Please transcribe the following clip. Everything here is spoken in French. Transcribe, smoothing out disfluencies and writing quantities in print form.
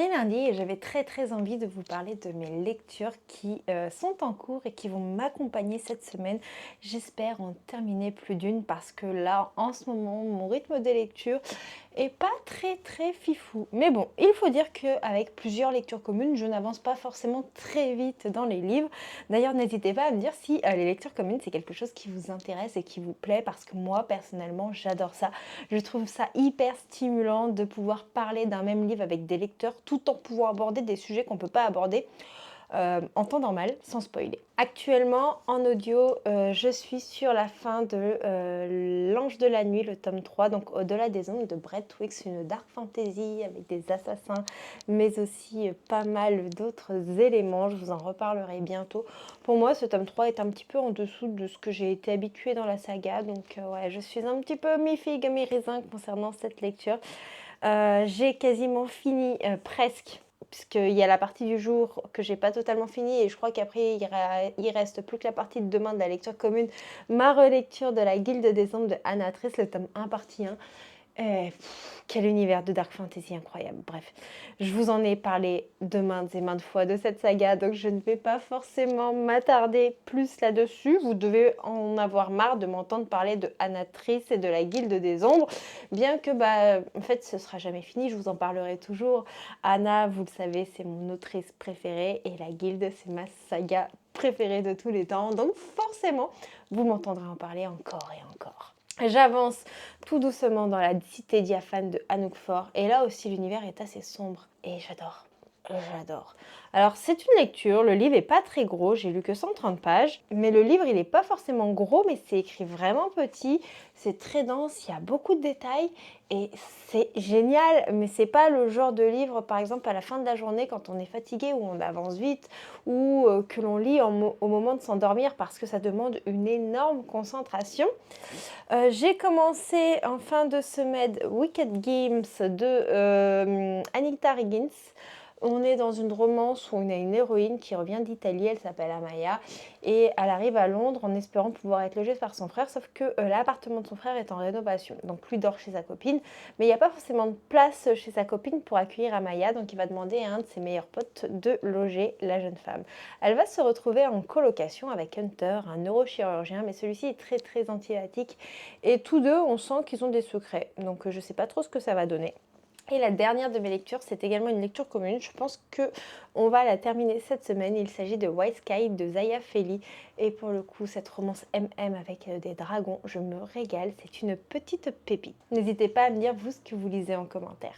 est lundi et j'avais très envie de vous parler de mes lectures qui sont en cours et qui vont m'accompagner cette semaine. J'espère en terminer plus d'une parce que là, en ce moment, mon rythme de lecture est pas très fifou. Mais bon, il faut dire qu'avec plusieurs lectures communes, je n'avance pas forcément très vite dans les livres. D'ailleurs, n'hésitez pas à me dire si les lectures communes, c'est quelque chose qui vous intéresse et qui vous plaît parce que moi, personnellement, j'adore ça. Je trouve ça hyper stimulant de pouvoir parler d'un même livre avec des lecteurs tout en pouvant aborder des sujets qu'on ne peut pas aborder en temps normal, sans spoiler. Actuellement, en audio, je suis sur la fin de L'Ange de la Nuit, le tome 3, donc Au-delà des ombres de Brett Wicks, une dark fantasy avec des assassins, mais aussi pas mal d'autres éléments. Je vous en reparlerai bientôt. Pour moi, ce tome 3 est un petit peu en dessous de ce que j'ai été habituée dans la saga, donc ouais, je suis un petit peu mi-figue, mi-raisin concernant cette lecture. J'ai quasiment fini, presque, puisqu'il y a la partie du jour que j'ai pas totalement finie et je crois qu'après il reste plus que la partie de demain de la lecture commune, ma relecture de la Guilde des Ombres de Anna Triss, le tome 1 partie 1. Quel univers de dark fantasy incroyable. Bref, je vous en ai parlé de maintes et maintes fois de cette saga, donc je ne vais pas forcément m'attarder plus là-dessus. Vous devez en avoir marre de m'entendre parler de Anatrice et de la Guilde des Ombres, bien que en fait ce sera jamais fini, je vous en parlerai toujours. Anna, vous le savez, c'est mon autrice préférée et la Guilde, c'est ma saga préférée de tous les temps, donc forcément, vous m'entendrez en parler encore et encore. J'avance tout doucement dans la cité diaphane de Anouk-Fort et là aussi l'univers est assez sombre et j'adore. J'adore. Alors c'est une lecture, le livre est pas très gros, j'ai lu que 130 pages, mais le livre il est pas forcément gros, mais c'est écrit vraiment petit, c'est très dense, il y a beaucoup de détails et c'est génial, mais c'est pas le genre de livre par exemple à la fin de la journée quand on est fatigué où on avance vite ou que l'on lit au moment de s'endormir parce que ça demande une énorme concentration. J'ai commencé en fin de semaine Wicked Games de Anita Higgins. On est dans une romance où on a une héroïne qui revient d'Italie, elle s'appelle Amaya, et elle arrive à Londres en espérant pouvoir être logée par son frère, sauf que l'appartement de son frère est en rénovation, donc lui dort chez sa copine, mais il n'y a pas forcément de place chez sa copine pour accueillir Amaya, donc il va demander à un de ses meilleurs potes de loger la jeune femme. Elle va se retrouver en colocation avec Hunter, un neurochirurgien, mais celui-ci est très antipathique, et tous deux, on sent qu'ils ont des secrets, donc je ne sais pas trop ce que ça va donner. Et la dernière de mes lectures, c'est également une lecture commune. Je pense qu'on va la terminer cette semaine. Il s'agit de White Sky de Zaya Feli. Et pour le coup, cette romance MM avec des dragons, je me régale. C'est une petite pépite. N'hésitez pas à me dire, vous, ce que vous lisez en commentaire.